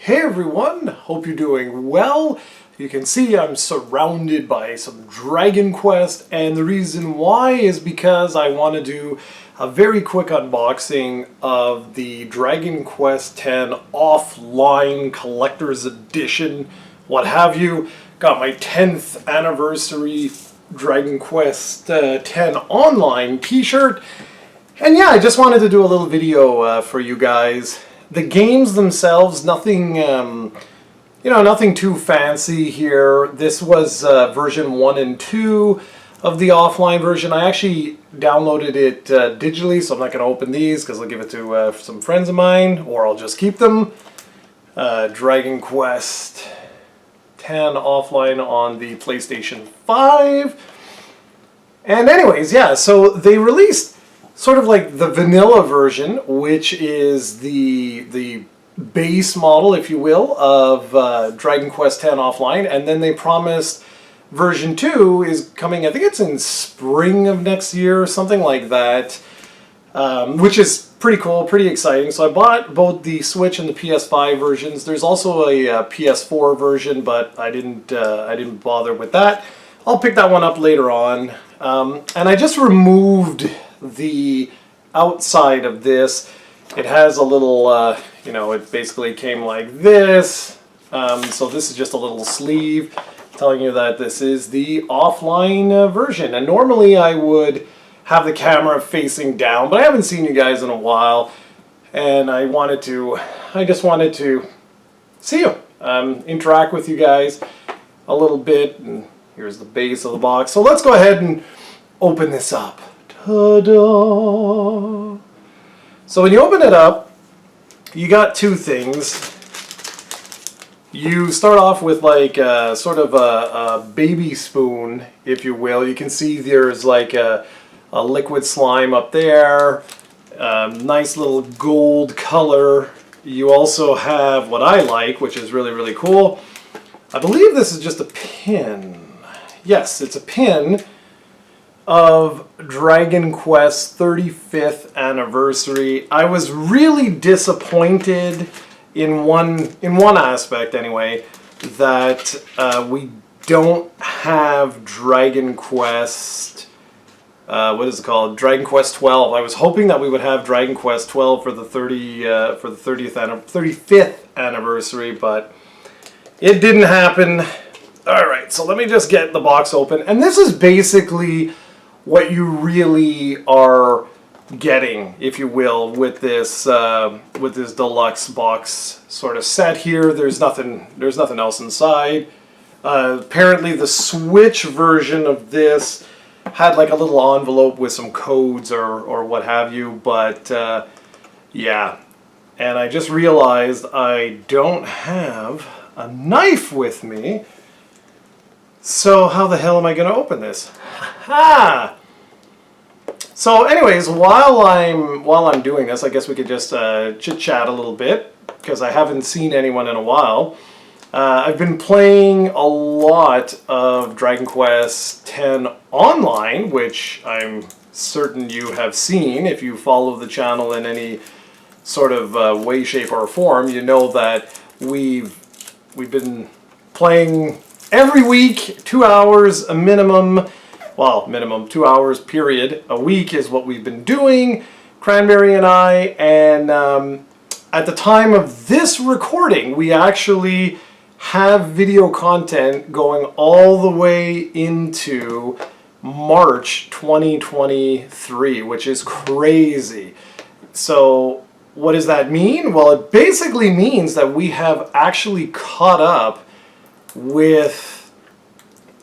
Hey everyone, hope you're doing well. You can see I'm surrounded by some Dragon Quest, and the reason why is because I want to do a very quick unboxing of the Dragon Quest X offline collector's edition, what have you. Got my 10th anniversary Dragon Quest X online t-shirt, and yeah, I just wanted to do a little video for you guys. The games themselves, nothing, nothing too fancy here. This was version 1 and 2 of the offline version. I actually downloaded it digitally, so I'm not going to open these because I'll give it to some friends of mine, or I'll just keep them. Dragon Quest X offline on the PlayStation 5. And anyways, yeah, so they released sort of like the vanilla version, which is the base model, if you will, of Dragon Quest X offline, and then they promised version 2 is coming, I think it's in spring of next year or something like that, which is pretty cool, pretty exciting. So I bought both the Switch and the PS5 versions. There's also a PS4 version, but I didn't bother with that. I'll pick that one up later on. And I just removed the outside of this. It has a little, it basically came like this. So this is just a little sleeve telling you that this is the offline version. And normally I would have the camera facing down, but I haven't seen you guys in a while. And I just wanted to see you, interact with you guys a little bit. And here's the base of the box. So let's go ahead and open this up. Ta-da! So when you open it up, you got two things. You start off with like sort of a baby spoon, if you will. You can see there's like a liquid slime up there. Nice little gold color. You also have what I like, which is really, really cool. I believe this is just a pin. Yes, it's a pin of Dragon Quest 35th anniversary. I was really disappointed in one aspect anyway, that we don't have Dragon Quest, what is it called? Dragon Quest 12. I was hoping that we would have Dragon Quest 12 for the 35th anniversary, but it didn't happen. All right, so let me just get the box open, and this is basically what you really are getting, if you will, with this deluxe box sort of set here. There's nothing else inside. Apparently the Switch version of this had like a little envelope with some codes or what have you, but yeah. And I just realized I don't have a knife with me. So how the hell am I going to open this? Ha! So anyways, while I'm doing this, I guess we could just chit-chat a little bit, because I haven't seen anyone in a while. I've been playing a lot of Dragon Quest X online, which I'm certain you have seen. If you follow the channel in any sort of way, shape, or form, you know that we've been playing every week, 2 hours a minimum. Well, minimum 2 hours period a week is what we've been doing, Cranberry and I, and at the time of this recording, we actually have video content going all the way into March 2023, which is crazy. So what does that mean? Well, it basically means that we have actually caught up with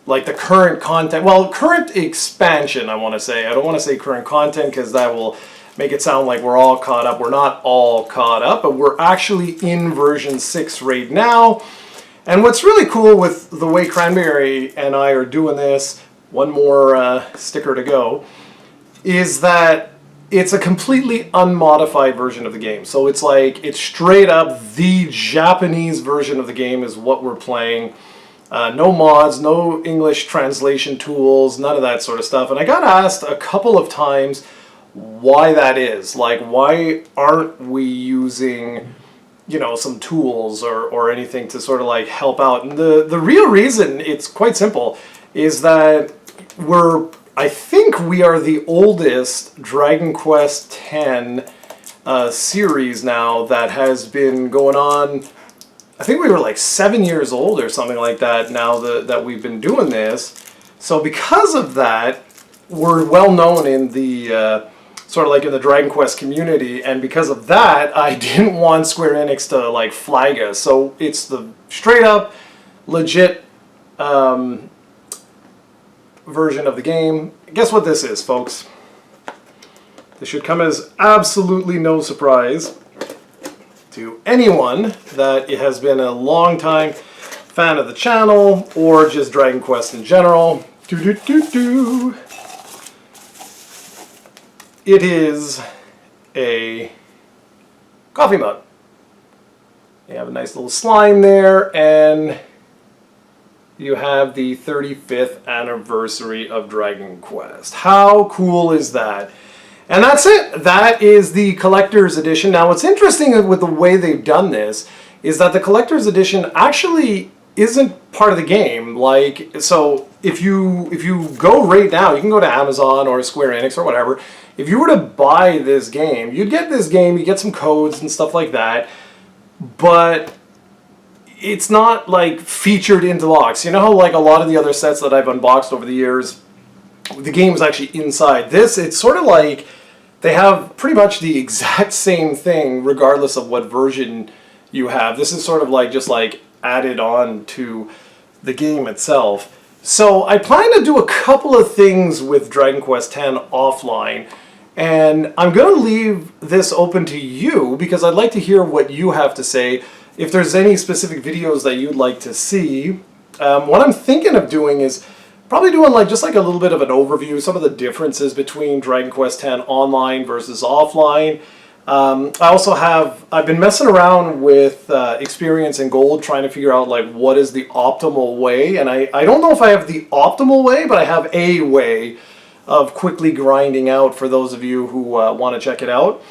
like the current content, well, current expansion, I want to say. I don't want to say current content because that will make it sound like we're all caught up. We're not all caught up, but we're actually in version 6 right now. And what's really cool with the way Cranberry and I are doing this, one more sticker to go, is that it's a completely unmodified version of the game. So it's like, it's straight up the Japanese version of the game is what we're playing. No mods, no English translation tools, none of that sort of stuff. And I got asked a couple of times why that is. Like, why aren't we using you know, some tools or anything to sort of like help out. And the real reason, it's quite simple, is that I think we are the oldest Dragon Quest X series now that has been going on. I think we were like 7 years old or something like that now that we've been doing this. So because of that, we're well known in the sort of like in the Dragon Quest community, and because of that, I didn't want Square Enix to like flag us. So it's the straight up, legit version of the game. Guess what this is, folks? This should come as absolutely no surprise to anyone that has been a long time fan of the channel or just Dragon Quest in general. It is a coffee mug. You have a nice little slime there, and you have the 35th anniversary of Dragon Quest. How cool is that? And that's it. That is the collector's edition. Now, what's interesting with the way they've done this is that the collector's edition actually isn't part of the game. Like, so if you go right now, you can go to Amazon or Square Enix or whatever. If you were to buy this game, you'd get this game, you get some codes and stuff like that, but it's not like featured into the box. You know how like a lot of the other sets that I've unboxed over the years, the game is actually inside. This, it's sort of like they have pretty much the exact same thing regardless of what version you have. This is sort of like just like added on to the game itself. So I plan to do a couple of things with Dragon Quest X offline, and I'm going to leave this open to you because I'd like to hear what you have to say. If there's any specific videos that you'd like to see, what I'm thinking of doing is probably doing like just like a little bit of an overview, some of the differences between Dragon Quest X online versus offline. I've been messing around with Experience in Gold, trying to figure out like what is the optimal way, and I don't know if I have the optimal way, but I have a way of quickly grinding out for those of you who want to check it out.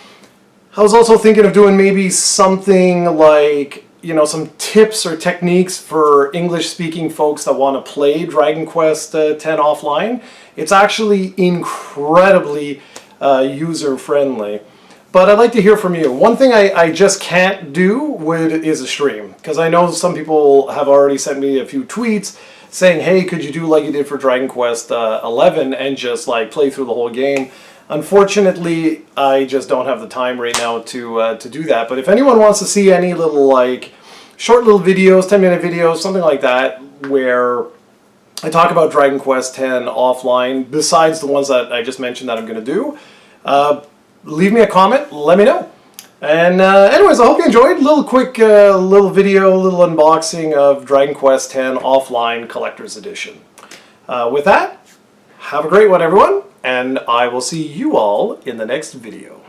I was also thinking of doing maybe something like, you know, some tips or techniques for English-speaking folks that want to play Dragon Quest X offline. It's actually incredibly user-friendly. But I'd like to hear from you. One thing I just can't do is a stream, because I know some people have already sent me a few tweets saying, hey, could you do like you did for Dragon Quest 11 and just like play through the whole game? Unfortunately, I just don't have the time right now to do that. But if anyone wants to see any little like short little videos, 10-minute videos, something like that, where I talk about Dragon Quest X offline, besides the ones that I just mentioned that I'm going to do, leave me a comment, let me know. And anyways, I hope you enjoyed. Little quick little video, little unboxing of Dragon Quest X offline collector's edition. With that, have a great one, everyone. And I will see you all in the next video.